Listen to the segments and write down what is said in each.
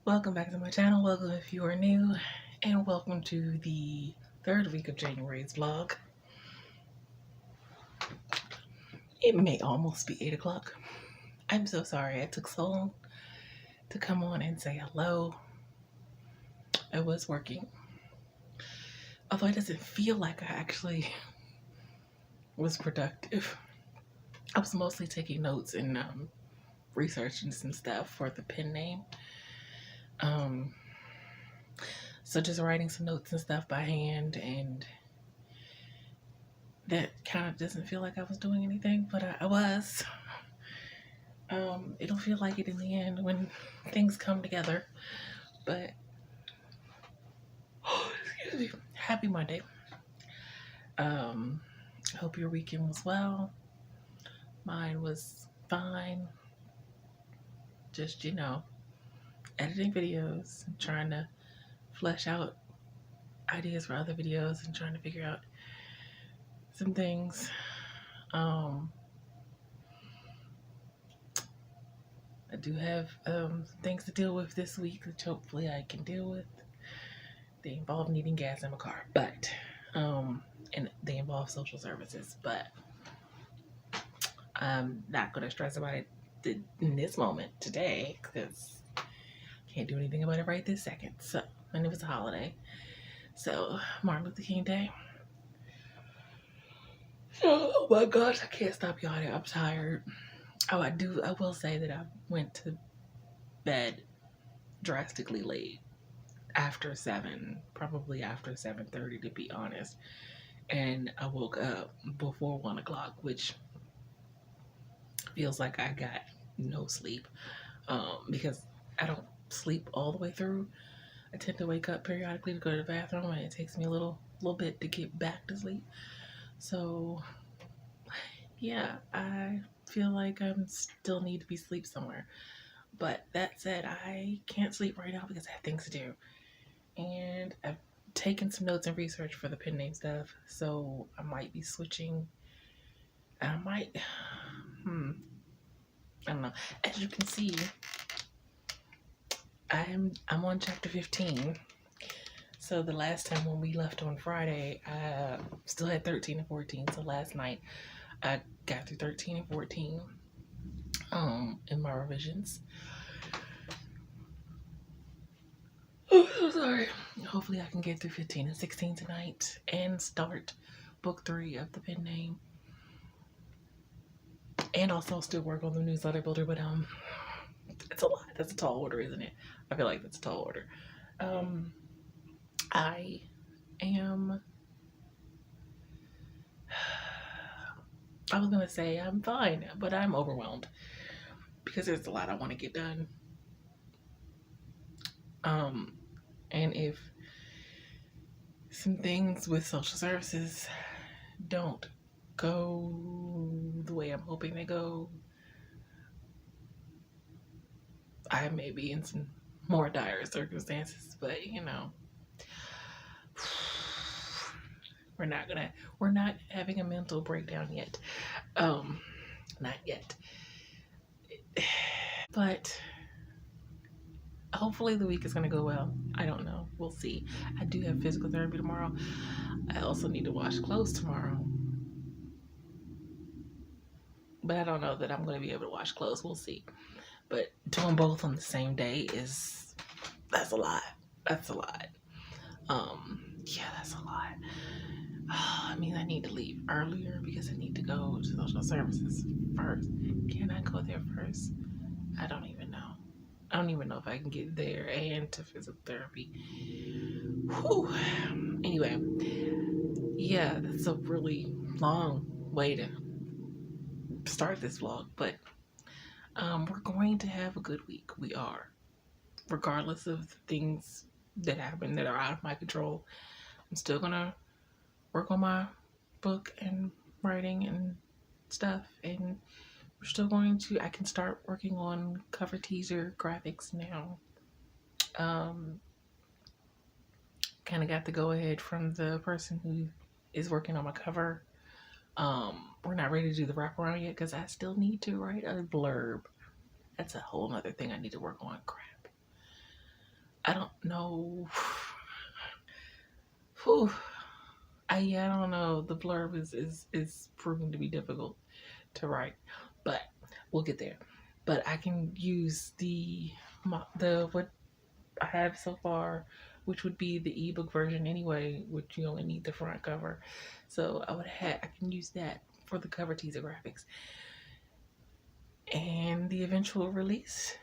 Welcome back to my channel. Welcome if you are new, and welcome to the third week of January's vlog. It may almost be 8 o'clock. I'm so sorry it took so long to come on and say hello. I was working, although it doesn't feel like I actually was productive. I was mostly taking notes and researching some stuff for the pen name. So just writing some notes and stuff by hand, and that kind of doesn't feel like I was doing anything, but I was. It'll feel like it in the end when things come together. But excuse me. Happy Monday. Hope your weekend was well. Mine was fine. Just, editing videos and trying to flesh out ideas for other videos and trying to figure out some things. I do have things to deal with this week, which hopefully I can deal with. They involve needing gas in my car, but and they involve social services, but I'm not going to stress about it in this moment today because I can't do anything about it right this second. So, and it was a holiday, so Martin Luther King Day. Oh my gosh, I can't stop yawning. I'm tired. Oh, I will say that I went to bed drastically late, after 7, probably after 7:30 to be honest. And I woke up before 1 o'clock, which feels like I got no sleep, because I don't sleep all the way through. I tend to wake up periodically to go to the bathroom, and it takes me a little bit to get back to sleep. So yeah, I feel like I still need to be asleep somewhere. But that said, I can't sleep right now because I have things to do. And I've taken some notes and research for the pen name stuff, so I might be switching. I might, I don't know. As you can see, I'm on chapter 15. So the last time when we left on Friday, I still had 13 and 14. So last night I got through 13 and 14 in my revisions. Oh, I'm sorry. Hopefully I can get through 15 and 16 tonight and start book 3 of the pen name. And also still work on the newsletter builder, but it's a lot. That's a tall order, isn't it? I feel like that's a tall order. I was gonna say I'm fine, but I'm overwhelmed because there's a lot I want to get done. And if some things with social services don't go the way I'm hoping they go, I may be in some more dire circumstances, but we're not having a mental breakdown yet. Not yet. But hopefully the week is gonna go well. I don't know. We'll see. I do have physical therapy tomorrow. I also need to wash clothes tomorrow. But I don't know that I'm gonna be able to wash clothes. We'll see. But doing both on the same day that's a lot. That's a lot. Yeah, that's a lot. I mean, I need to leave earlier because I need to go to social services first. Can I go there first? I don't even know. I don't even know if I can get there and to physical therapy. Whew. Anyway, yeah, that's a really long way to start this vlog, but we're going to have a good week. We are. Regardless of the things that happen that are out of my control, I'm still gonna work on my book and writing and stuff, and we're still going to, I can start working on cover teaser graphics now. Kind of got the go ahead from the person who is working on my cover. We're not ready to do the wraparound yet because I still need to write a blurb. That's a whole other thing I need to work on. Crap. I don't know. Whew. I don't know. The blurb is proving to be difficult to write, but we'll get there. But I can use the what I have so far, which would be the ebook version anyway, which you only need the front cover. So I can use that for the cover teaser graphics. And the eventual release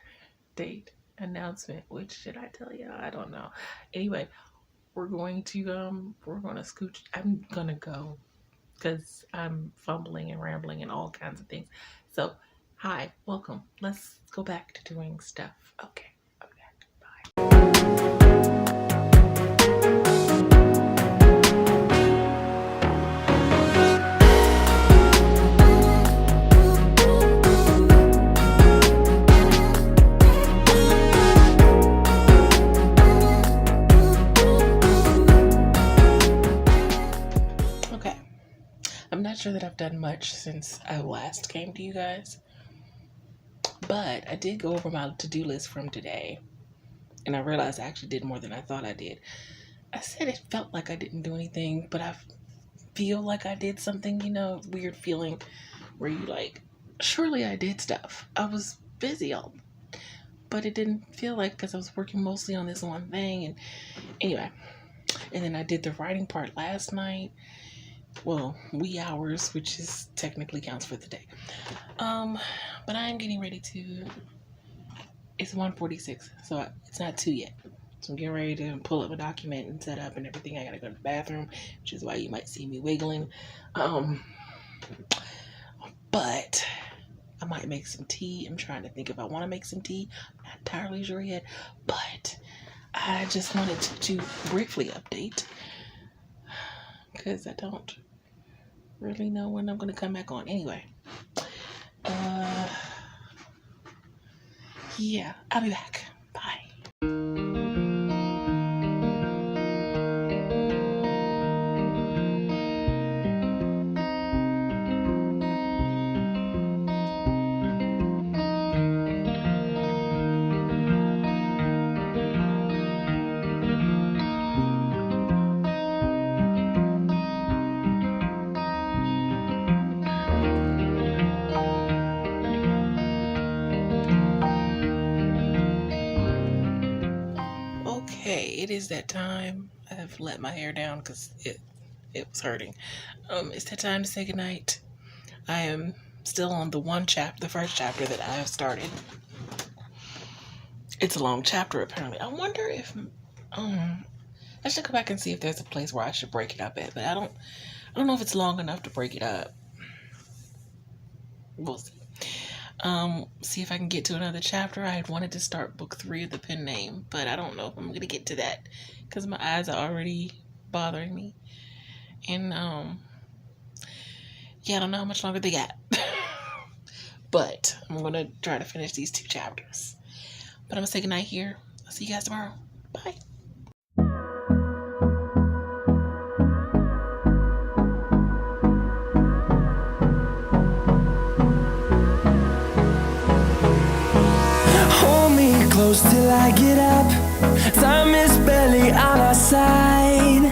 date announcement, which should I tell you? I don't know. Anyway, we're going to scooch. I'm gonna go because I'm fumbling and rambling and all kinds of things. So, hi, welcome. Let's go back to doing stuff. Okay. I'm not sure that I've done much since I last came to you guys, but I did go over my to-do list from today, and I realized I actually did more than I thought I did. I said it felt like I didn't do anything, but I feel like I did something, weird feeling where you like, surely I did stuff. I was busy but it didn't feel like, because I was working mostly on this one thing, and anyway. And then I did the writing part last night. Well, wee hours, which is technically counts for the day. But I'm getting ready to. It's 1:46, so it's not 2 yet. So I'm getting ready to pull up a document and set up and everything. I gotta go to the bathroom, which is why you might see me wiggling. But I might make some tea. I'm trying to think if I want to make some tea. I'm not entirely sure yet, but I just wanted to briefly update, because I don't really know when I'm going to come back on. Anyway, yeah, I'll be back. Bye. It is that time. I've let my hair down because it was hurting. It's that time to say goodnight. I am still on the first chapter that I have started. It's a long chapter apparently. I wonder if I should go back and see if there's a place where I should break it up at, but I don't know if it's long enough to break it up. We'll see. See if I can get to another chapter. I had wanted to start book 3 of the pen name, but I don't know if I'm going to get to that because my eyes are already bothering me. And, yeah, I don't know how much longer they got. But I'm going to try to finish these 2 chapters. But I'm going to say goodnight here. I'll see you guys tomorrow. Bye. Close till I get up. Time is barely on our side.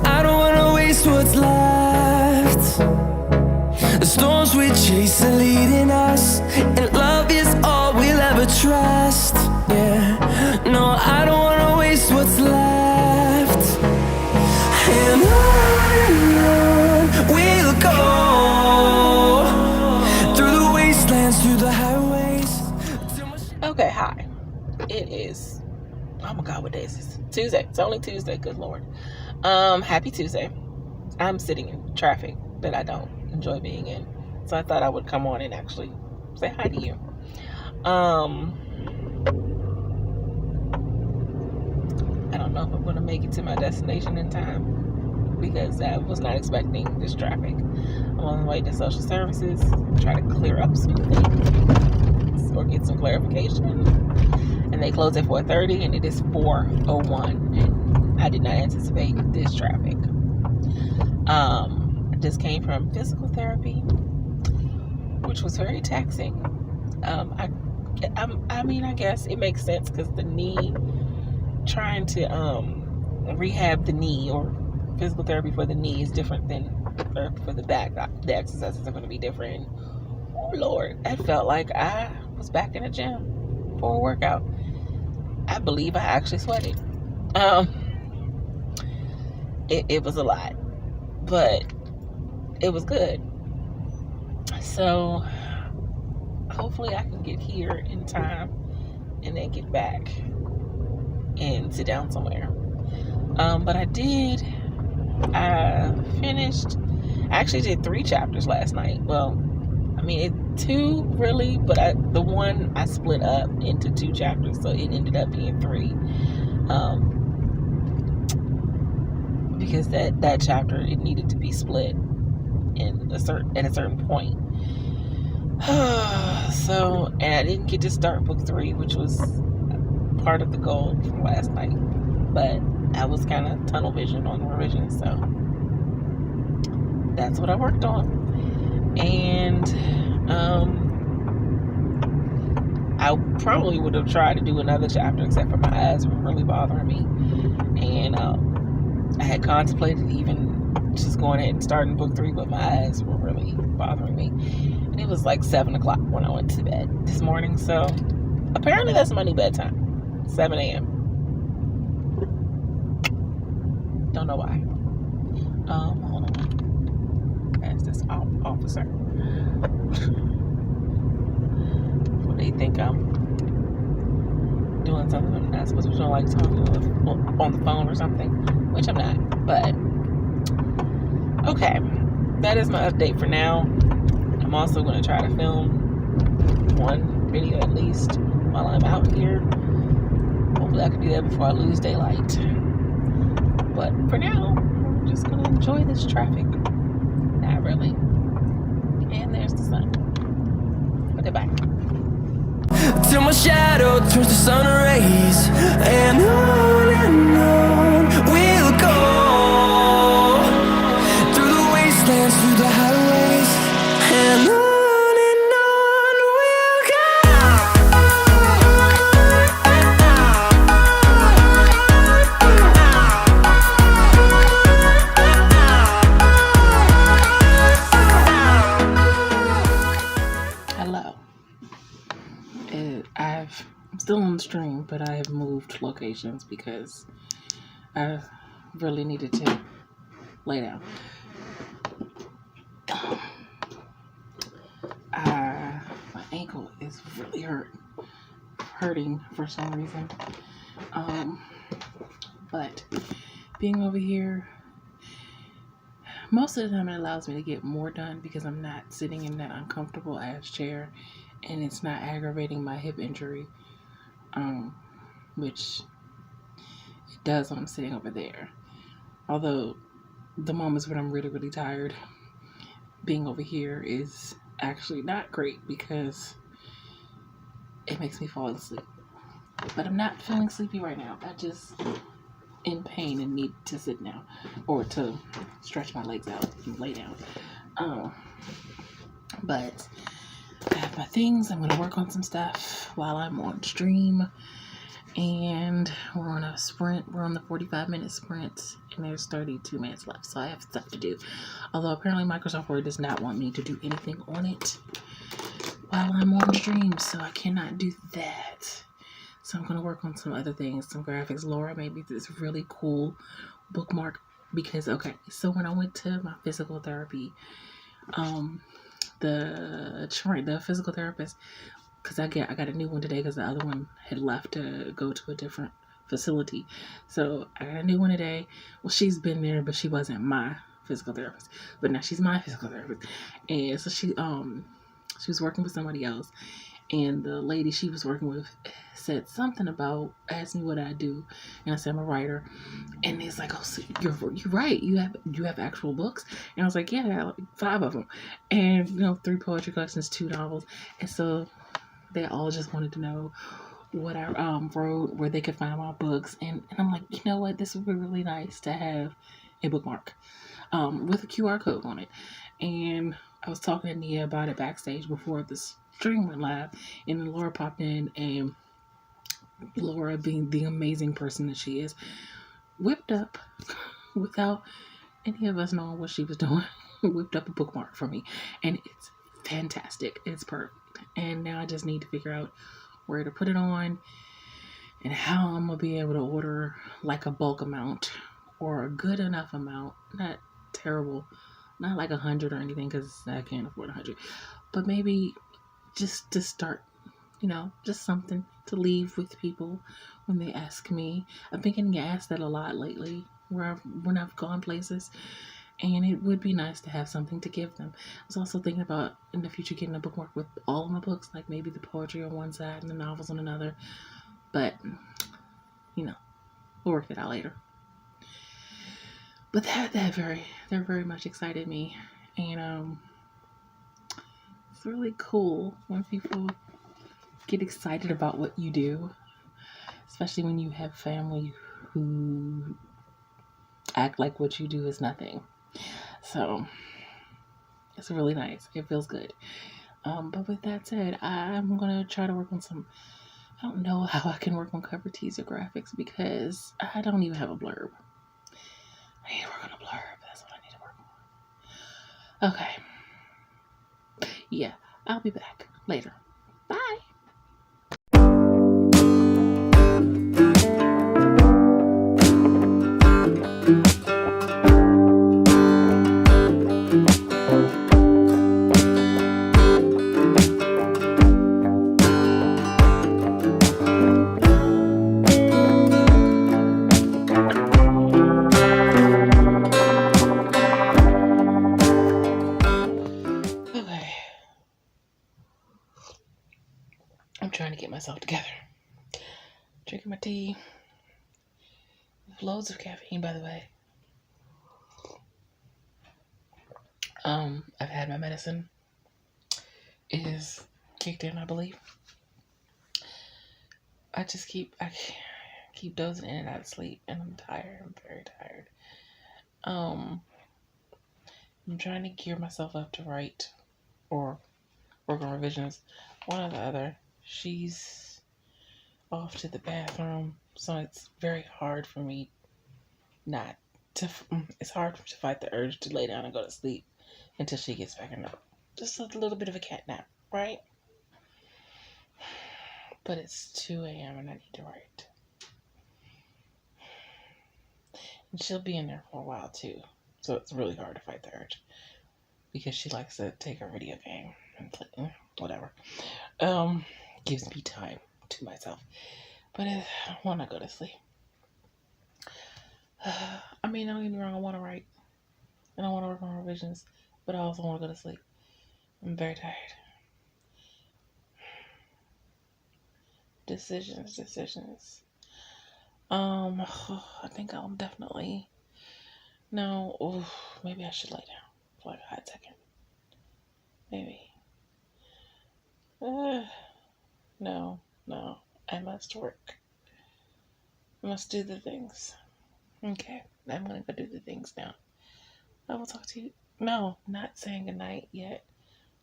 I don't wanna waste what's left. The storms we chase are leading us, and love is all we'll ever trust. Yeah, no, I don't wanna waste what's left. And on we'll go, through the wastelands, through the highways. Okay, hi. It is, oh my God, what day is this? Tuesday. It's only Tuesday, good Lord. Happy Tuesday. I'm sitting in traffic that I don't enjoy being in. So I thought I would come on and actually say hi to you. I don't know if I'm going to make it to my destination in time, because I was not expecting this traffic. I'm on the way to social services, try to clear up some things or get some clarification. And they close at 4:30 and it is 4:01. And I did not anticipate this traffic. I just came from physical therapy, which was very taxing. I I mean, I guess it makes sense because the knee, trying to rehab the knee or physical therapy for the knee is different than therapy for the back. The exercises are going to be different. Oh Lord, that felt like I was back in the gym for a workout. I believe I actually sweated. It was a lot, but it was good. So hopefully I can get here in time and then get back and sit down somewhere. But I finished, I actually did 3 chapters last night. Well, I mean, 2 really, but the one I split up into 2 chapters, so it ended up being 3. Because that chapter, it needed to be split at a certain point. So, and I didn't get to start book 3, which was part of the goal from last night, but I was kind of tunnel vision on the revision, so that's what I worked on. And I probably would have tried to do another chapter, except for my eyes were really bothering me, and I had contemplated even just going ahead and starting book 3, but my eyes were really bothering me. And it was like 7 o'clock when I went to bed this morning, so apparently that's my new bedtime, 7 a.m. Don't know why. Hold on. That's this officer. Well, they think I'm doing something I'm not supposed to be doing, like talking on the phone or something, which I'm not. But okay, that is my update for now. I'm also going to try to film 1 video at least while I'm out here. Hopefully I can do that before I lose daylight. But for now, I'm just going to enjoy this traffic. Not really. And there's the sun. Okay, bye. Till my shadow turns to sun rays, and on we'll go, through the wastelands, through the highways, and on we'll I'm still on the stream, but I have moved locations because I really needed to lay down. My ankle is really hurting for some reason. But being over here, most of the time it allows me to get more done because I'm not sitting in that uncomfortable ass chair, and it's not aggravating my hip injury, which it does when I'm sitting over there. Although the moments when I'm really, really tired, being over here is actually not great because it makes me fall asleep. But I'm not feeling sleepy right now. I just in pain and need to sit down or to stretch my legs out and lay down. But I have my things. I'm going to work on some stuff while I'm on stream. And we're on a sprint. We're on the 45-minute sprint. And there's 32 minutes left. So I have stuff to do. Although apparently Microsoft Word does not want me to do anything on it while I'm on stream. So I cannot do that. So I'm going to work on some other things. Some graphics. Laura made me this really cool bookmark. Because, okay, so when I went to my physical therapy, the physical therapist, because I got a new one today because the other one had left to go to a different facility. So I got a new one today. Well, she's been there, but she wasn't my physical therapist. But now she's my physical therapist. And so she was working with somebody else. And the lady she was working with said something about, asked me what I do. And I said, I'm a writer. And it's like, oh, so you're right. You have actual books? And I was like, yeah, like 5 of them. And, 3 poetry collections, 2 novels. And so they all just wanted to know what I wrote, where they could find my books. And I'm like, you know what? This would be really nice to have a bookmark with a QR code on it. And I was talking to Nia about it backstage before the stream went live, and then Laura popped in, and Laura, being the amazing person that she is, whipped up without any of us knowing what she was doing, whipped up a bookmark for me, and it's fantastic. It's perfect. And now I just need to figure out where to put it on and how I'm gonna be able to order like a bulk amount or a good enough amount, not terrible, not like 100 or anything because I can't afford 100, but maybe just to start, just something to leave with people when they ask me. I've been getting asked that a lot lately when I've gone places, and it would be nice to have something to give them. I was also thinking about in the future getting a bookmark with all of my books, like maybe the poetry on one side and the novels on another, but we'll work it out later. But that very much excited me, and it's really cool when people get excited about what you do, especially when you have family who act like what you do is nothing. So it's really nice. It feels good. But with that said, I'm gonna try to work on some. I don't know how I can work on cover teaser graphics because I don't even have a blurb. I need to work on a blurb. That's what I need to work on. Okay. Yeah, I'll be back later. Bye. Okay. I'm trying to get myself together. Drinking my tea. Loads of caffeine, by the way. I've had my medicine. It is kicked in, I believe. I keep dozing in and out of sleep, and I'm tired. I'm very tired. I'm trying to gear myself up to write or work on revisions. One or the other. She's off to the bathroom, so it's very hard for me not to. It's hard to fight the urge to lay down and go to sleep until she gets back in up. Just a little bit of a cat nap, right? But it's 2 a.m. and I need to write. And she'll be in there for a while too, so it's really hard to fight the urge because she likes to take a video game and play whatever. Gives me time to myself, but I want to go to sleep. I mean, don't get me wrong, I want to write and I want to work on revisions, but I also want to go to sleep. I'm very tired. Decisions. I think I'll definitely. No, maybe I should lay down for like a hot second. Maybe. No. I must work. I must do the things. Okay, I'm gonna go do the things now. I will talk to you. No, not saying goodnight yet.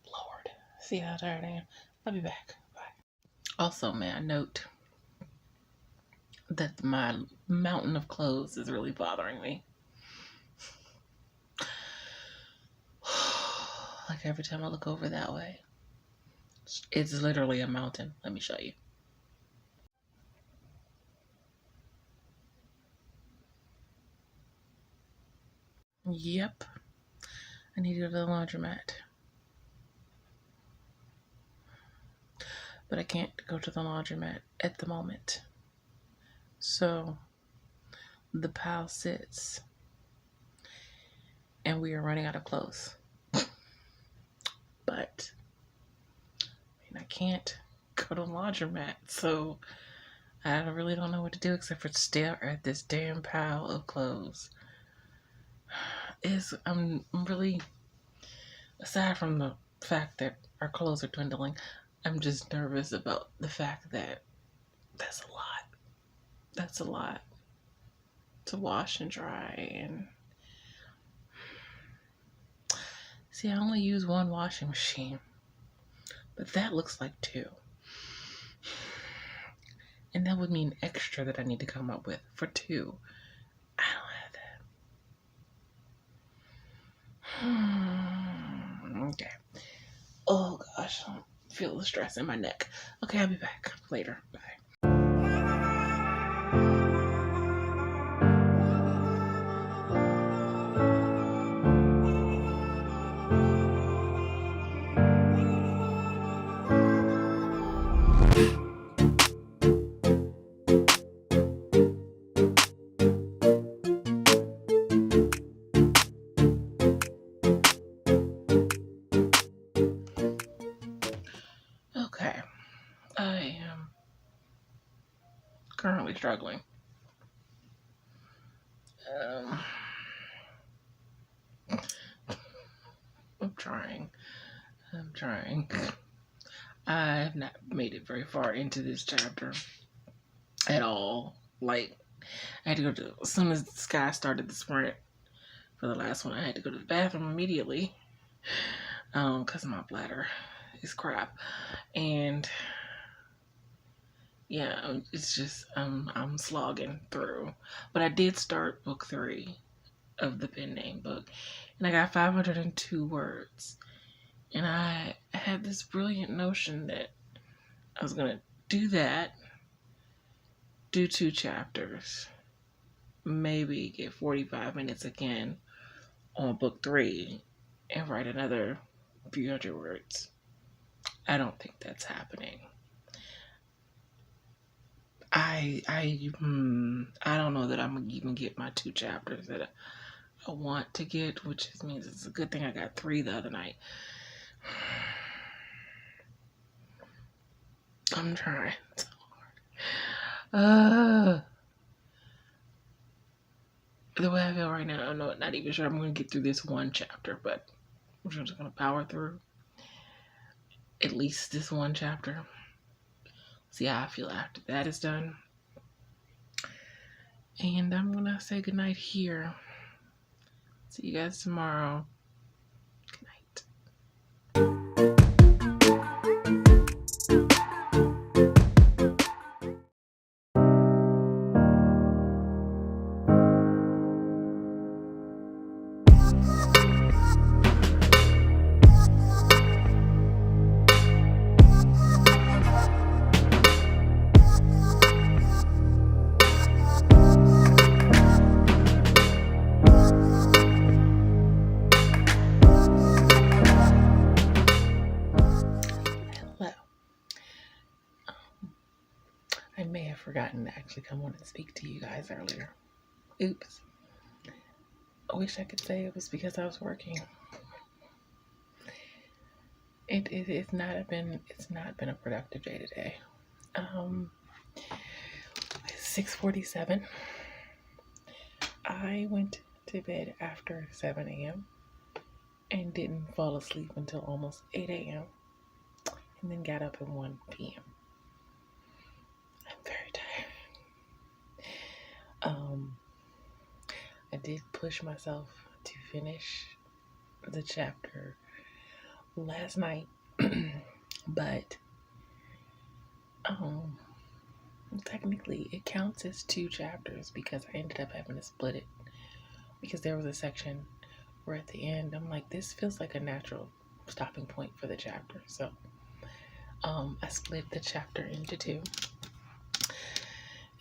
Lord, see how tired I am. I'll be back. Bye. Also, may I note that my mountain of clothes is really bothering me. Like every time I look over that way, it's literally a mountain. Let me show you. Yep. I need to go to the laundromat. But I can't go to the laundromat at the moment. So the pile sits and we are running out of clothes. But I can't go to the laundromat, so I really don't know what to do except for stare at this damn pile of clothes. I'm really, aside from the fact that our clothes are dwindling, I'm just nervous about the fact that that's a lot. That's a lot to wash and dry, and See, I only use one washing machine, but that looks like 2. And that would mean extra that I need to come up with for 2. I don't have that. Okay. Oh gosh, I feel the stress in my neck. Okay, I'll be back later. Bye. Okay, I am currently struggling. I'm trying. I have not made it very far into this chapter at all. Like, I had to go to, as soon as Sky started the sprint for the last one, I had to go to the bathroom immediately. Because my bladder is crap. And yeah, it's just, I'm slogging through. But I did start book 3 of the pen name book. And I got 502 words. And I had this brilliant notion that I was going to do that, do 2 chapters, maybe get 45 minutes again on book 3 and write another few hundred words. I don't think that's happening. I don't know that I'm gonna even get my 2 chapters that I want to get, which means it's a good thing I got 3 the other night. I'm trying so hard. The way I feel right now, I'm not even sure I'm gonna get through this 1 chapter, but I'm just gonna power through at least this 1 chapter. See how I feel after that is done. And I'm gonna say goodnight here. See you guys tomorrow. Good night. I may have forgotten to actually come on and speak to you guys earlier. Oops. I wish I could say it was because I was working. It's not been a productive day today. 6:47. I went to bed after 7 a.m. and didn't fall asleep until almost 8 a.m. and then got up at 1 p.m. I'm very tired. I did push myself to finish the chapter last night, but technically it counts as 2 chapters because I ended up having to split it because there was a section where at the end I'm like, this feels like a natural stopping point for the chapter, so I split the chapter into 2.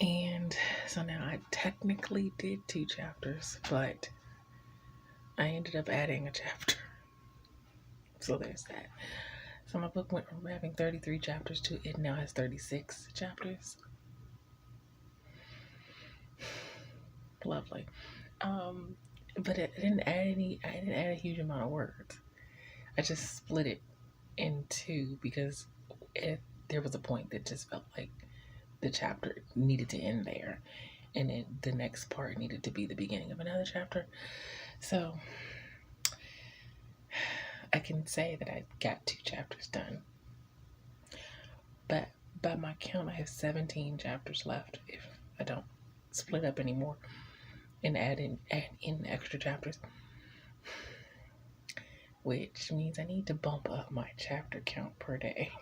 And so now I technically did 2 chapters, but I ended up adding a chapter. So there's that. So my book went from having 33 chapters to it now has 36 chapters. Lovely. But I didn't add a huge amount of words. I just split it in 2 because there was a point that just felt like the chapter needed to end there, and then the next part needed to be the beginning of another chapter. So I can say that I got 2 chapters done, but by my count I have 17 chapters left if I don't split up anymore and add in extra chapters. which means I need to bump up my chapter count per day.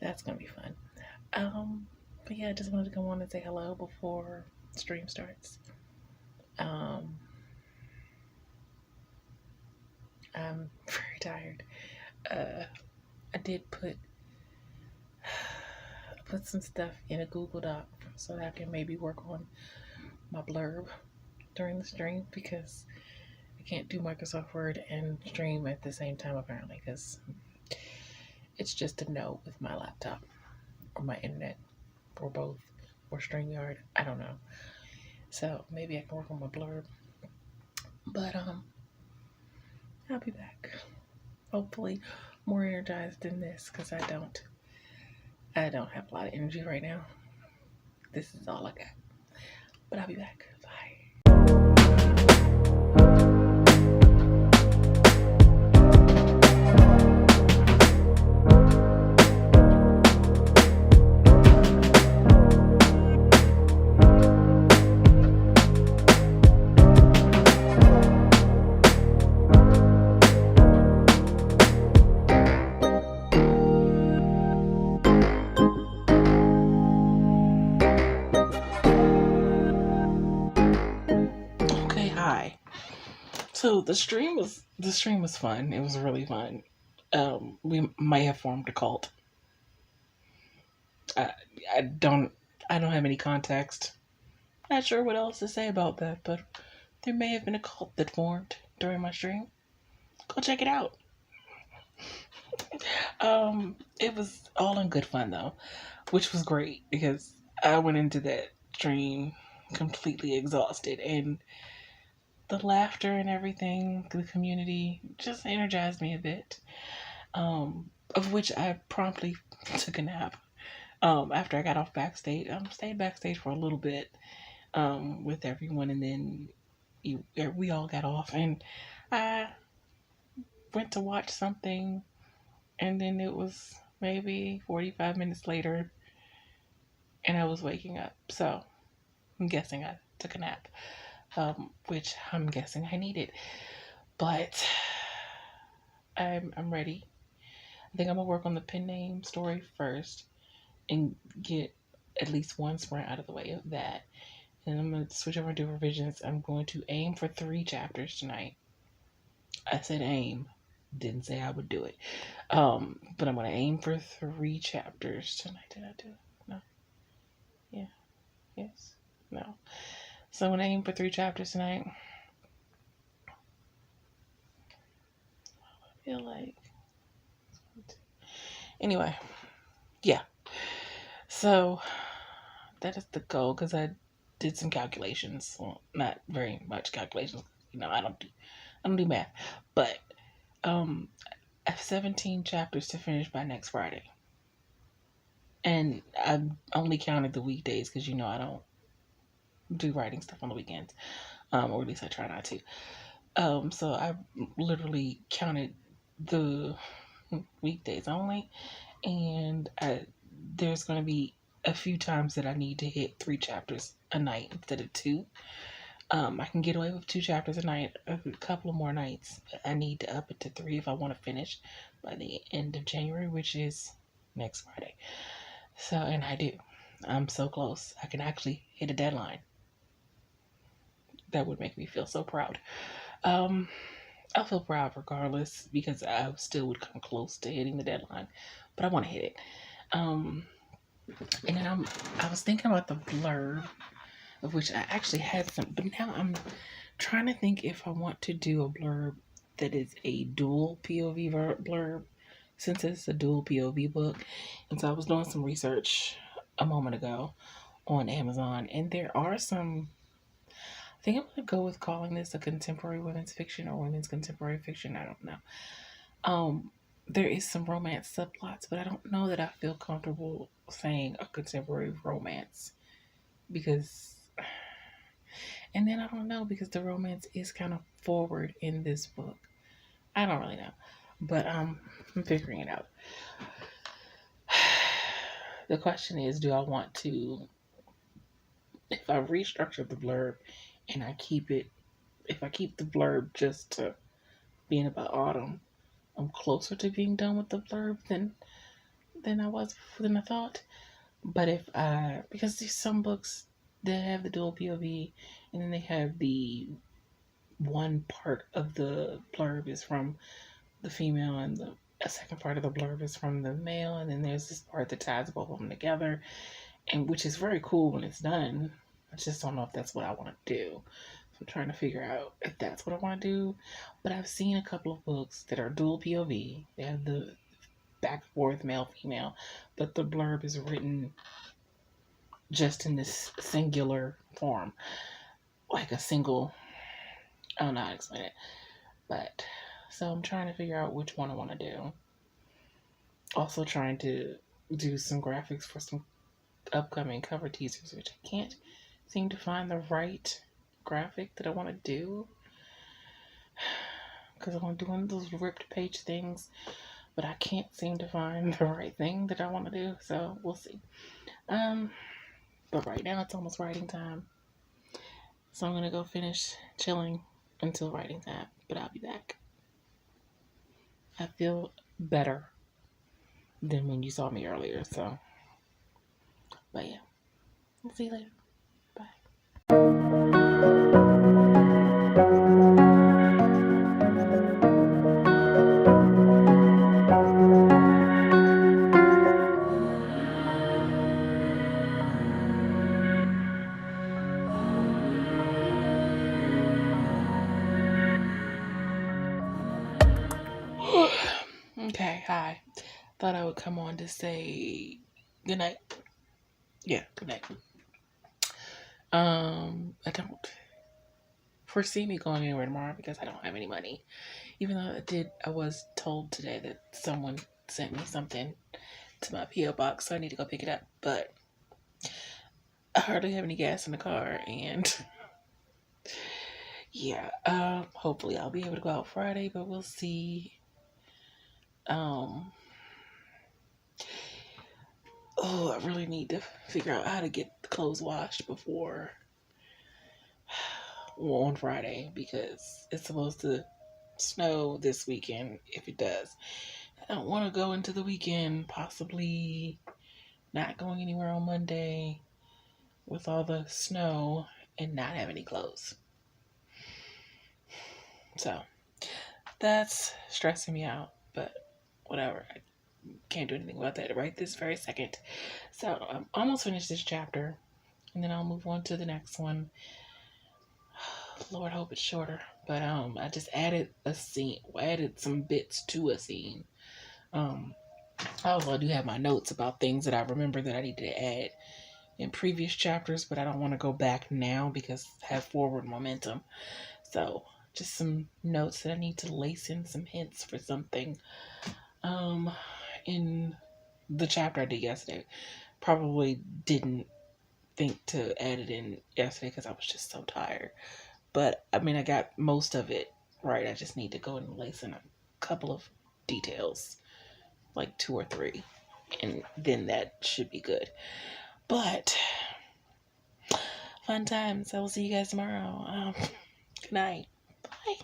That's gonna be fun. But yeah, I just wanted to come on and say hello before stream starts. I'm very tired. I did put some stuff in a Google Doc so that I can maybe work on my blurb during the stream, because I can't do Microsoft Word and stream at the same time apparently, because it's just a no with my laptop or my internet or both or StreamYard. I don't know. So maybe I can work on my blurb. But I'll be back. Hopefully more energized than this, because I don't have a lot of energy right now. This is all I got. But I'll be back. Bye. So the stream was fun. It was really fun. We might have formed a cult. I don't have any context. Not sure what else to say about that, but there may have been a cult that formed during my stream. Go check it out. It was all in good fun though, which was great because I went into that stream completely exhausted, and the laughter and everything, the community just energized me a bit. Of which I promptly took a nap. After I got off backstage, stayed backstage for a little bit, with everyone, and then we all got off, and I went to watch something, and then it was maybe 45 minutes later, and I was waking up. So I'm guessing I took a nap. Which I'm guessing I needed, but I'm ready. I think I'm gonna work on the pen name story first and get at least one sprint out of the way of that, and I'm gonna switch over and do revisions. I'm going to aim for 3 chapters tonight. I said aim, didn't say I would do it. But I'm gonna aim for 3 chapters tonight. Did I do it? No. Yeah. Yes. No. So I'm going to aim for 3 chapters tonight. I feel like... Anyway. Yeah. So that is the goal, because I did some calculations. Well, not very much calculations. I don't do math. But I have 17 chapters to finish by next Friday. And I only counted the weekdays because, I don't do writing stuff on the weekends, or at least I try not to. So I literally counted the weekdays only, and there's going to be a few times that I need to hit 3 chapters a night instead of 2. I can get away with 2 chapters a night, a couple of more nights, but I need to up it to 3 if I want to finish by the end of January, which is next Friday. So, and I do. I'm so close. I can actually hit a deadline. That would make me feel so proud. I'll feel proud regardless, because I still would come close to hitting the deadline, but I want to hit it. And then I was thinking about the blurb, of which I actually had some, but now I'm trying to think if I want to do a blurb that is a dual POV blurb, since it's a dual POV book. And so I was doing some research a moment ago on Amazon, and there are some... I think I'm going to go with calling this a contemporary women's fiction or women's contemporary fiction. I don't know. There is some romance subplots, but I don't know that I feel comfortable saying a contemporary romance, because... And then I don't know, because the romance is kind of forward in this book. I don't really know, but I'm figuring it out. The question is, do I want to... If I restructure the blurb and I keep it if I keep the blurb just to being about autumn, I'm closer to being done with the blurb than I thought. But if I, because there's some books that have the dual POV, and then they have the one part of the blurb is from the female, and the a second part of the blurb is from the male, and then there's this part that ties both of them together, and which is very cool when it's done. I just don't know if that's what I want to do. So I'm trying to figure out if that's what I want to do. But I've seen a couple of books that are dual POV. They have the back and forth male female, but the blurb is written just in this singular form, like a single. I don't know how to explain it, but so I'm trying to figure out which one I want to do. Also trying to do some graphics for some upcoming cover teasers, which I can't seem to find the right graphic that I want to do, because I'm doing those ripped page things, but I can't seem to find the right thing that I want to do. So we'll see. But right now it's almost writing time, so I'm gonna go finish chilling until writing time. But I'll be back. I feel better than when you saw me earlier. So, but yeah, we'll see you later. Bye. Okay, hi. Thought I would come on to say good night. Yeah, good night. I don't foresee me going anywhere tomorrow because I don't have any money. Even though I was told today that someone sent me something to my P.O. box, so I need to go pick it up. But I hardly have any gas in the car, and yeah, hopefully I'll be able to go out Friday, but we'll see. I really need to figure out how to get the clothes washed before on Friday, because it's supposed to snow this weekend if it does. I don't want to go into the weekend possibly not going anywhere on Monday with all the snow and not have any clothes. So that's stressing me out, but whatever. I can't do anything about that right this very second. So I'm almost finished this chapter, and then I'll move on to the next one. Lord, hope it's shorter. But I just added some bits to a scene. Also, I do have my notes about things that I remember that I needed to add in previous chapters, but I don't want to go back now because I have forward momentum. So just some notes that I need to lace in some hints for something. In the chapter I did yesterday, probably didn't think to add it in yesterday because I was just so tired. But I mean, I got most of it right. I just need to go and lace in a couple of details, like 2 or 3, and then that should be good. But fun times. I will see you guys tomorrow. Good night. Bye.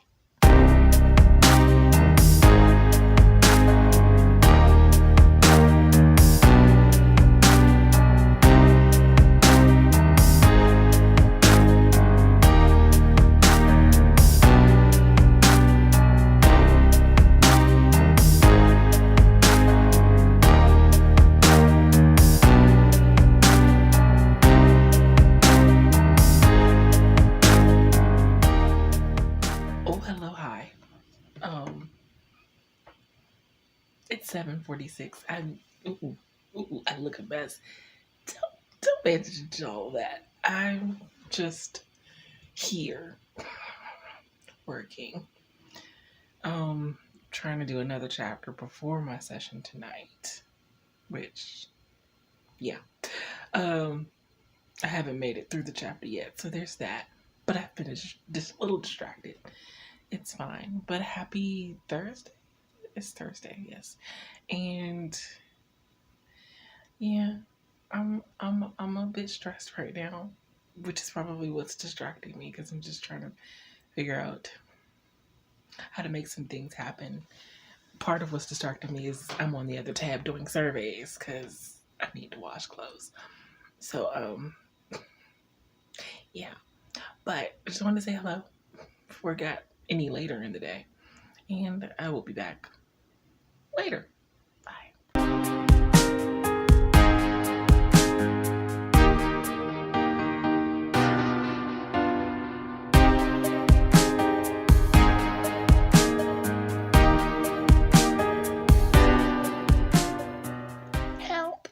It's 7:46. I look a mess. Don't pay attention to all that. I'm just here working. Trying to do another chapter before my session tonight. Which, yeah. I haven't made it through the chapter yet, so there's that. But I've been just a little distracted. It's fine. But happy Thursday. It's Thursday, yes. And yeah, I'm a bit stressed right now, which is probably what's distracting me because I'm just trying to figure out how to make some things happen. Part of what's distracting me is I'm on the other tab doing surveys because I need to wash clothes. So, yeah. But I just wanted to say hello before it got any later in the day. And I will be back later. Bye. Help.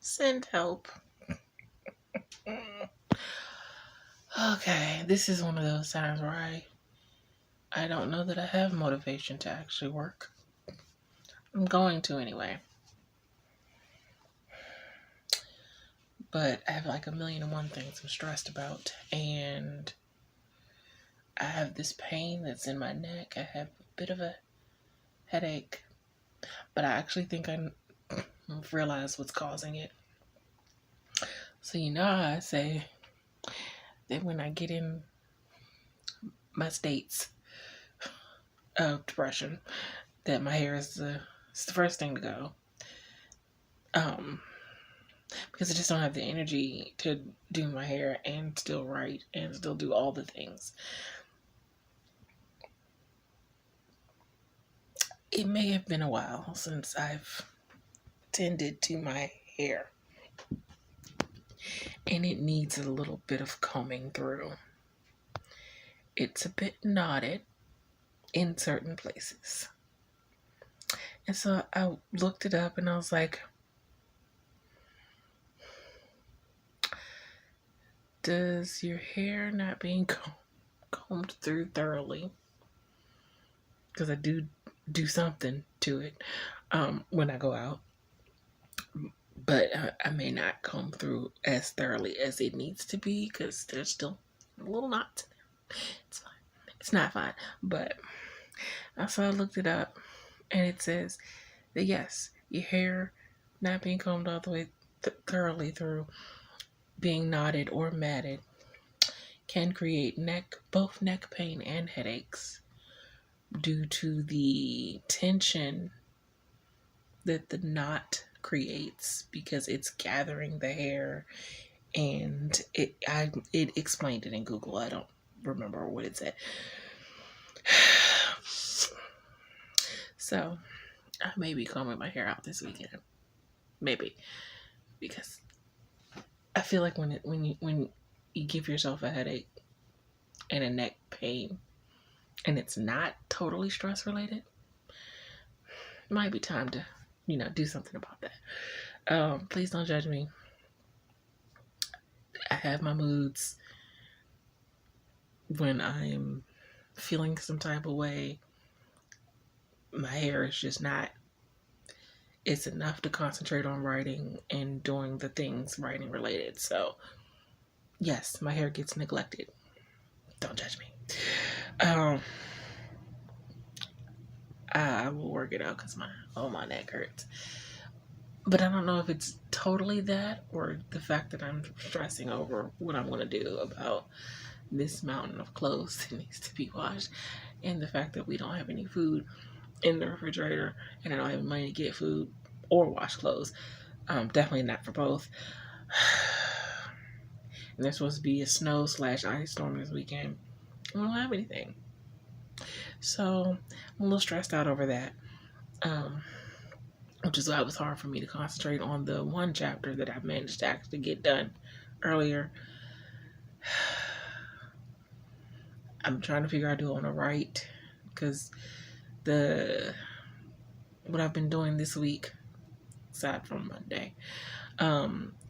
Send help. Okay, this is one of those times where I don't know that I have motivation to actually work. I'm going to anyway. But I have like 1,000,001 things I'm stressed about. And I have this pain that's in my neck. I have a bit of a headache. But I actually think I realize what's causing it. So you know how I say that when I get in my states of depression, that my hair is the first thing to go. Because I just don't have the energy to do my hair and still write and still do all the things. It may have been a while since I've tended to my hair. And it needs a little bit of combing through. It's a bit knotted in certain places. And so I looked it up and I was like, does your hair not being combed through thoroughly? Because I do something to it when I go out. But I may not comb through as thoroughly as it needs to be because there's still little knots in there. It's fine. It's not fine. But so I looked it up and it says that yes, your hair not being combed all the way thoroughly through, being knotted or matted, can create both neck pain and headaches due to the tension that the knot creates because it's gathering the hair. And it explained it in Google. I don't remember what it said. So I may be combing my hair out this weekend. Maybe. Because I feel like when you give yourself a headache and a neck pain and it's not totally stress related, it might be time to, do something about that. Please don't judge me. I have my moods when I'm feeling some type of way. My hair is just not, it's enough to concentrate on writing and doing the things writing related. So yes, my hair gets neglected. Don't judge me. I will work it out because my neck hurts. But I don't know if it's totally that or the fact that I'm stressing over what I'm going to do about this mountain of clothes that needs to be washed and the fact that we don't have any food in the refrigerator and I don't have money to get food or wash clothes. Definitely not for both. And there's supposed to be a snow/ice storm this weekend. I don't have anything. So I'm a little stressed out over that. Which is why it was hard for me to concentrate on the one chapter that I managed to actually get done earlier. I'm trying to figure out do I want to write because what I've been doing this week, aside from Monday,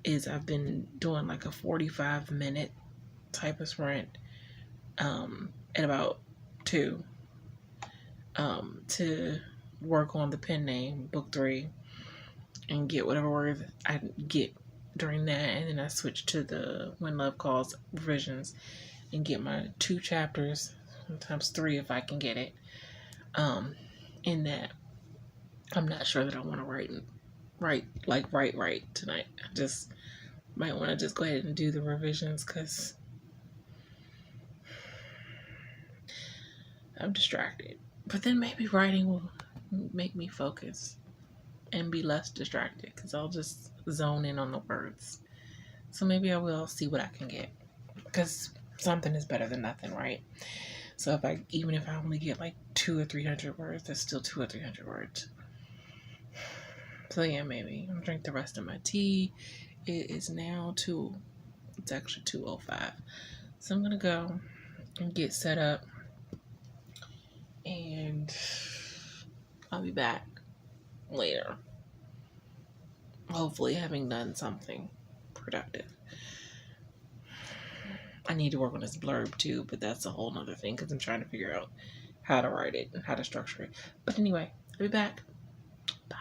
is I've been doing like a 45-minute type of sprint at about 2 to work on the pen name, book 3, and get whatever words I get during that, and then I switch to the When Love Calls revisions and get my 2 chapters, sometimes 3 if I can get it, in that. I'm not sure that I want to write tonight. I just might want to just go ahead and do the revisions because I'm distracted. But then maybe writing will make me focus and be less distracted because I'll just zone in on the words. So maybe I will see what I can get, because something is better than nothing, right? So even if I only get like 200 or 300 words, that's still 200 or 300 words. So yeah, maybe I'm drink the rest of my tea. It is now it's actually 2:05. So I'm gonna go and get set up, and I'll be back later. Hopefully having done something productive. I need to work on this blurb too, but that's a whole nother thing because I'm trying to figure out how to write it and how to structure it. But anyway, I'll be back. Bye.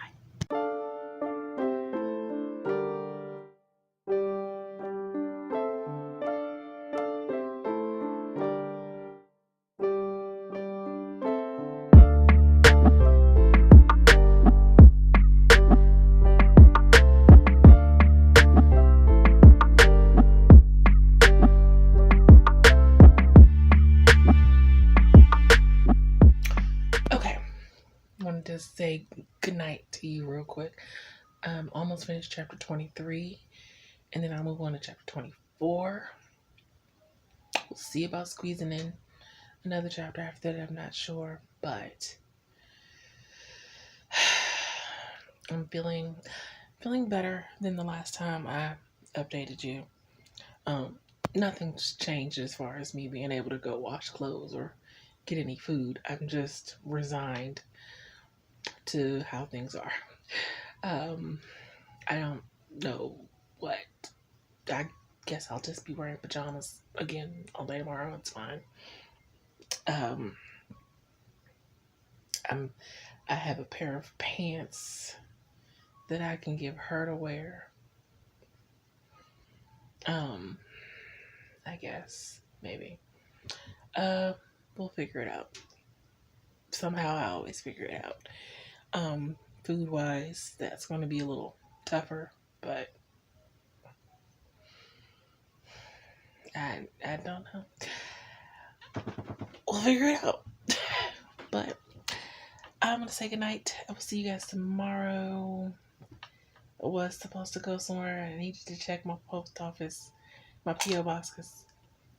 Okay, I wanted to say goodnight to you real quick. Almost finished chapter 23, and then I'll move on to chapter 24. We'll see about squeezing in another chapter after that. I'm not sure, but I'm feeling better than the last time I updated you. Nothing's changed as far as me being able to go wash clothes or get any food. I'm just resigned to how things are. I don't know what. I guess I'll just be wearing pajamas again all day tomorrow. It's fine. I have a pair of pants that I can give her to wear. I guess maybe. We'll figure it out. Somehow I always figure it out. Food wise, that's going to be a little tougher, but I don't know. We'll figure it out. But I'm going to say goodnight. I will see you guys tomorrow. I was supposed to go somewhere. I needed to check my post office, my P.O. box, because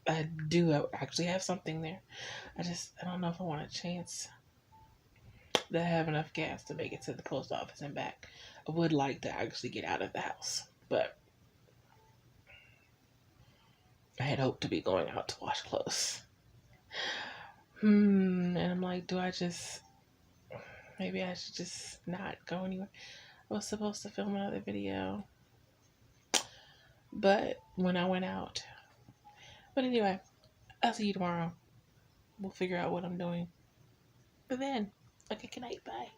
I do actually have something there. I don't know if I want a chance to have enough gas to make it to the post office and back. I would like to actually get out of the house, but I had hoped to be going out to wash clothes. And I'm like, maybe I should just not go anywhere. I was supposed to film another video, but when I went out. But anyway, I'll see you tomorrow. We'll figure out what I'm doing. But then, okay, good night, bye.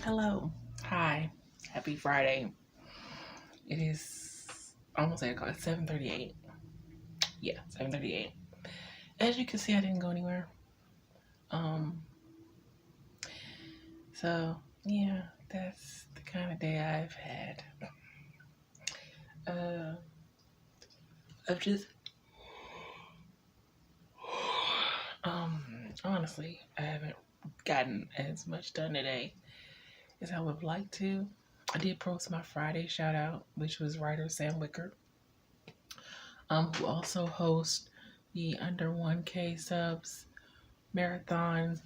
Hello. Hi. Happy Friday. It is almost 8 o'clock. It's 7:38. Yeah, 7:38. As you can see, I didn't go anywhere. So yeah, that's the kind of day I've had. I've just honestly, I haven't gotten as much done today as I would have liked to. I did post my Friday shout out, which was writer Sam Wicker, who also hosts the under 1K subs marathon.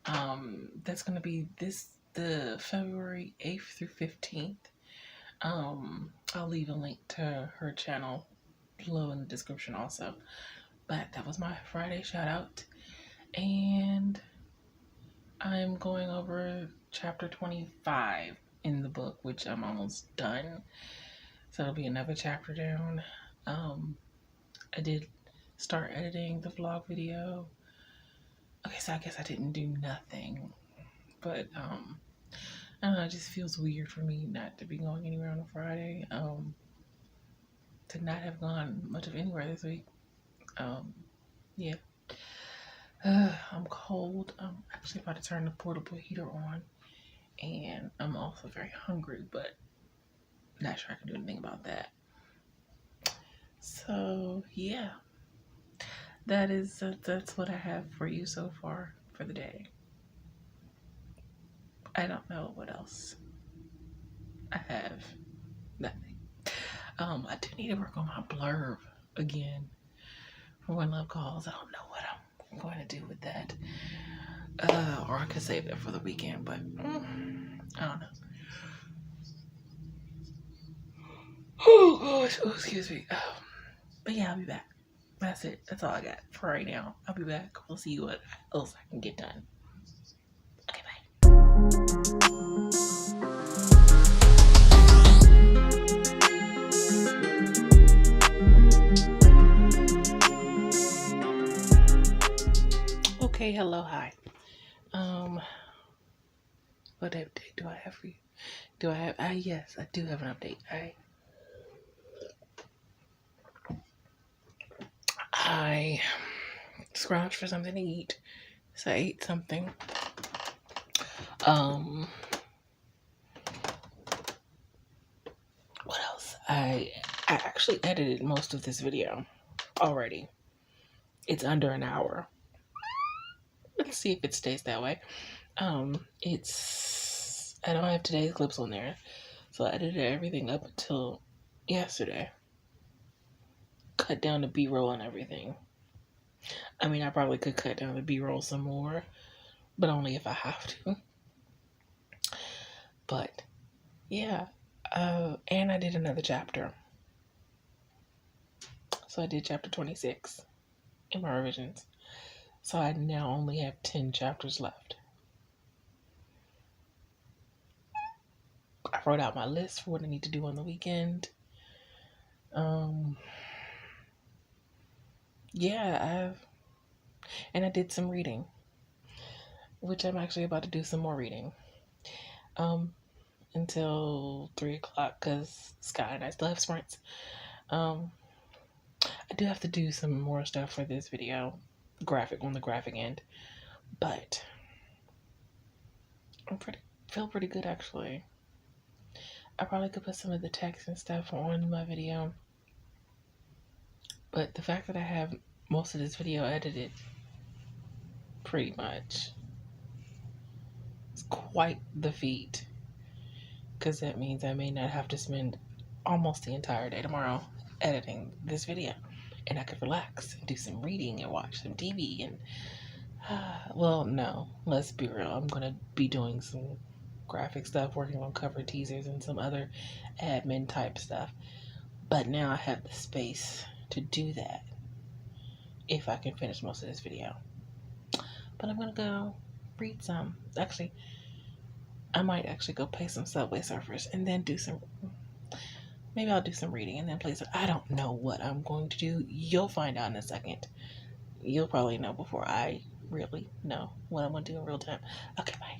That's gonna be the February 8th through 15th. I'll leave a link to her channel below in the description also. But that was my Friday shout out. And I'm going over chapter 25 in the book, which I'm almost done. So it'll be another chapter down. I did start editing the vlog video. Okay, so I guess I didn't do nothing. But I don't know, it just feels weird for me not to be going anywhere on a Friday. To not have gone much of anywhere this week. Yeah. I'm cold. I'm actually about to turn the portable heater on. And I'm also very hungry, but not sure I can do anything about that. So, yeah. That's what I have for you so far for the day. I don't know what else I have. Nothing. I do need to work on my blurb again for When Love Calls. I don't know what I'm going to do with that. Or I could save that for the weekend, but I don't know. Oh, gosh. Oh, excuse me. But yeah, I'll be back. That's it. That's all I got for right now. I'll be back. We'll see what else I can get done. Okay, bye. Okay, hello, hi. What update do I have for you? Do I have, yes, I do have an update. I scrounged for something to eat, so I ate something. What else? I actually edited most of this video already. It's under an hour. Let's see if it stays that way. I don't have today's clips on there, so I edited everything up until yesterday. Cut down the B-roll and everything. I mean, I probably could cut down the B-roll some more, but only if I have to. But, yeah. And I did another chapter. So I did chapter 26 in my revisions. So I now only have 10 chapters left. I wrote out my list for what I need to do on the weekend. Yeah, I did some reading, which I'm actually about to do some more reading. Until 3 o'clock, because Sky and I still have sprints. I do have to do some more stuff for this video, on the graphic end, but feel pretty good actually. I probably could put some of the text and stuff on my video, but the fact that I have most of this video edited pretty much is quite the feat, because that means I may not have to spend almost the entire day tomorrow editing this video, and I could relax and do some reading and watch some TV and well, no, let's be real, I'm gonna be doing some graphic stuff, working on cover teasers and some other admin type stuff, but now I have the space to do that if I can finish most of this video. But I'm gonna go read some. Actually, I might actually go play some Subway Surfers and then maybe I'll do some reading and then play some. I don't know what I'm going to do. You'll find out in a second. You'll probably know before I really know what I'm going to do in real time. Okay, bye.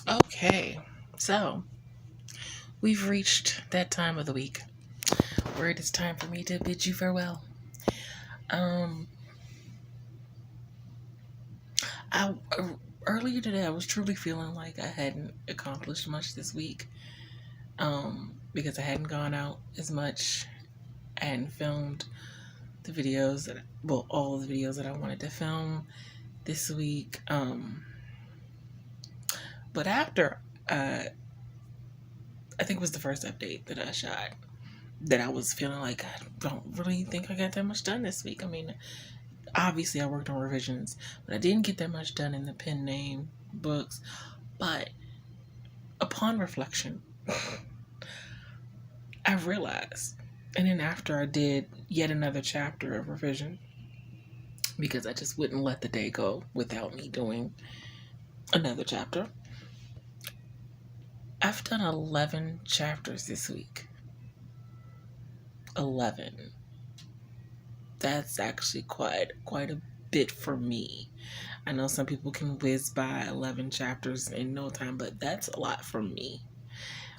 Okay, so we've reached that time of the week where it is time for me to bid you farewell. Earlier today I was truly feeling like I hadn't accomplished much this week, because I hadn't gone out as much and filmed the videos that, well, all the videos that I wanted to film this week. But after, I think it was the first update that I shot, that I was feeling like I don't really think I got that much done this week. I mean, obviously I worked on revisions, but I didn't get that much done in the pen name books. But upon reflection, I realized, and then after I did yet another chapter of revision, because I just wouldn't let the day go without me doing another chapter. I've done 11 chapters this week. 11. That's actually quite a bit for me. I know some people can whiz by 11 chapters in no time, but that's a lot for me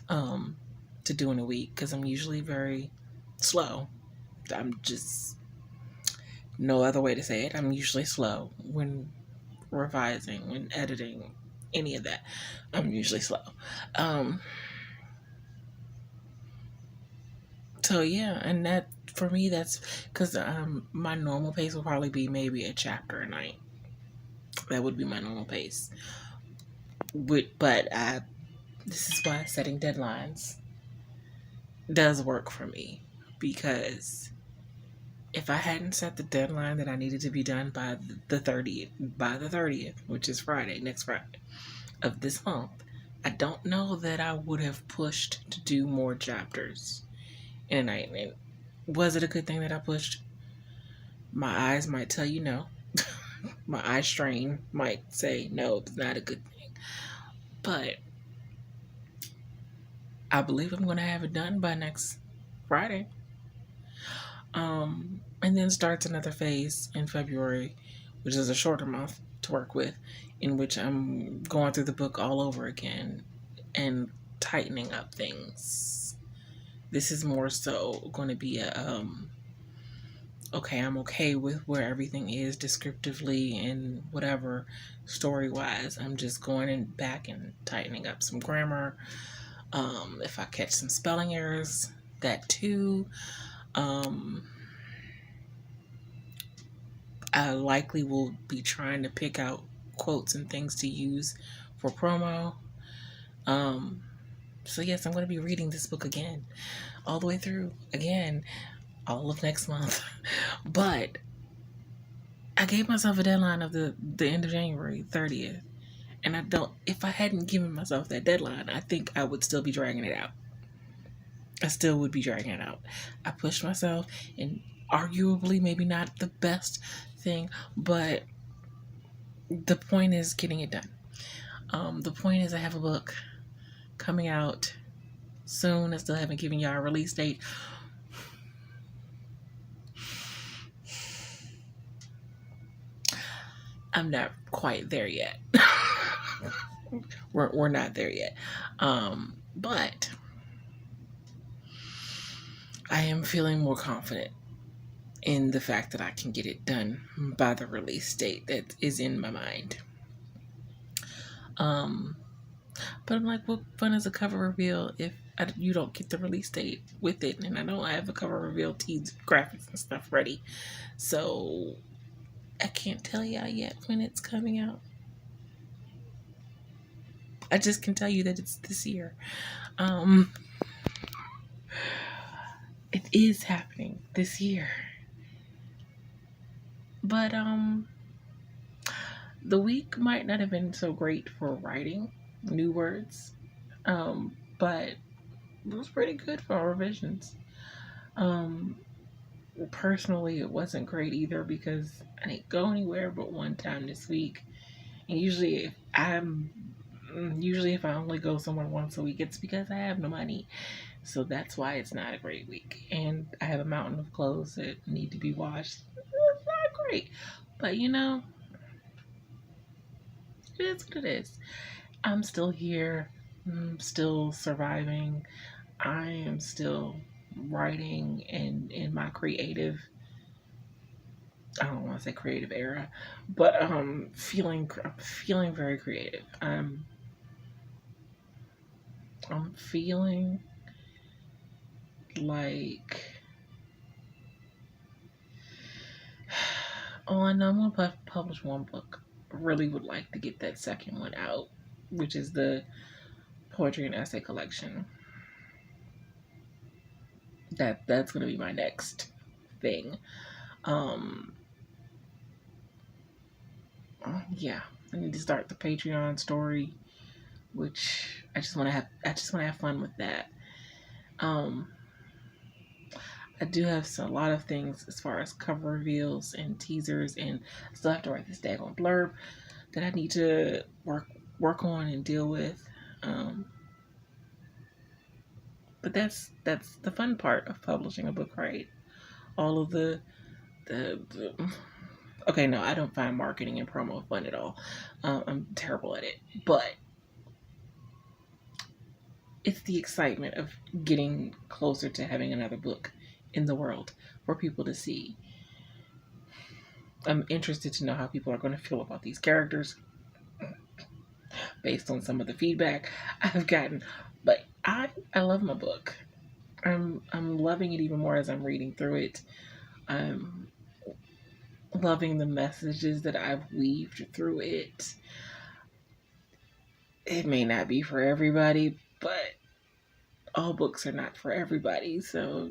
to do in a week, because I'm usually very slow. I'm just, no other way to say it. I'm usually slow when revising, when editing, any of that. I'm usually slow. So yeah, and that, for me, that's because my normal pace will probably be maybe a chapter a night. That would be my normal pace. But this is why setting deadlines does work for me, because if I hadn't set the deadline that I needed to be done by the 30th, which is Friday, next Friday of this month, I don't know that I would have pushed to do more chapters in a night. And was it a good thing that I pushed? My eyes might tell you no. My eye strain might say no, it's not a good thing. But I believe I'm going to have it done by next Friday. And then starts another phase in February, which is a shorter month to work with, in which I'm going through the book all over again and tightening up things. This is more so going to be a, okay, I'm okay with where everything is descriptively and whatever story-wise. I'm just going in back and tightening up some grammar. If I catch some spelling errors, that too. I likely will be trying to pick out quotes and things to use for promo. So yes, I'm going to be reading this book again, all the way through again, all of next month. But I gave myself a deadline of the end of January 30th. And if I hadn't given myself that deadline, I think I would still be dragging it out. I still would be dragging it out. I pushed myself, and arguably maybe not the best thing, but the point is getting it done. The point is I have a book coming out soon. I still haven't given y'all a release date. I'm not quite there yet. We're not there yet. But I am feeling more confident in the fact that I can get it done by the release date that is in my mind. But I'm like, what fun is a cover reveal if you don't get the release date with it, and I don't have a cover reveal tees, graphics and stuff ready, so I can't tell y'all yet when it's coming out. I just can tell you that it's this year. It is happening this year. But the week might not have been so great for writing new words, but it was pretty good for revisions. Personally, it wasn't great either because I didn't go anywhere but one time this week. And usually if I only go somewhere once a week, it's because I have no money. So that's why it's not a great week. And I have a mountain of clothes that need to be washed. It's not great. But it is what it is. I'm still here. I'm still surviving. I am still writing and in my creative, I don't want to say creative era, but feeling very creative. I'm feeling like Oh, I know I'm gonna publish one book. Really would like to get that second one out, which is the poetry and essay collection. That's gonna be my next thing. Um, yeah, I need to start the Patreon story, which I just want to have fun with that. Um, I do have a lot of things as far as cover reveals and teasers, and I still have to write this daggone blurb that I need to work on and deal with. Um, but that's the fun part of publishing a book, right? All of the okay, no, I don't find marketing and promo fun at all. I'm terrible at it, but it's the excitement of getting closer to having another book in the world for people to see. I'm interested to know how people are going to feel about these characters based on some of the feedback I've gotten. But I love my book. I'm loving it even more as I'm reading through it. I'm loving the messages that I've weaved through it. It may not be for everybody, but all books are not for everybody, so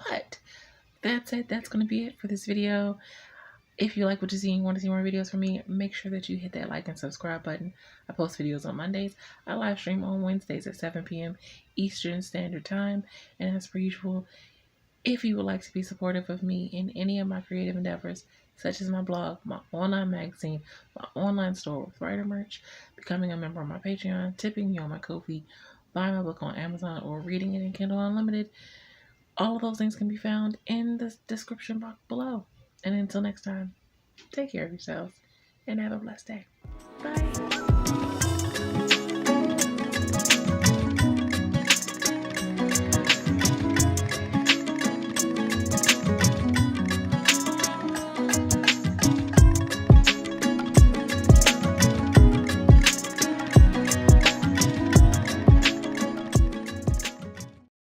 But that's it. That's going to be it for this video. If you like what you see and want to see more videos from me, make sure that you hit that like and subscribe button. I post videos on Mondays. I live stream on Wednesdays at 7 p.m. Eastern Standard Time. And as per usual, if you would like to be supportive of me in any of my creative endeavors, such as my blog, my online magazine, my online store with writer merch, becoming a member on my Patreon, tipping me on my Ko-fi, buying my book on Amazon, or reading it in Kindle Unlimited, all of those things can be found in the description box below. And until next time, take care of yourselves and have a blessed day. Bye.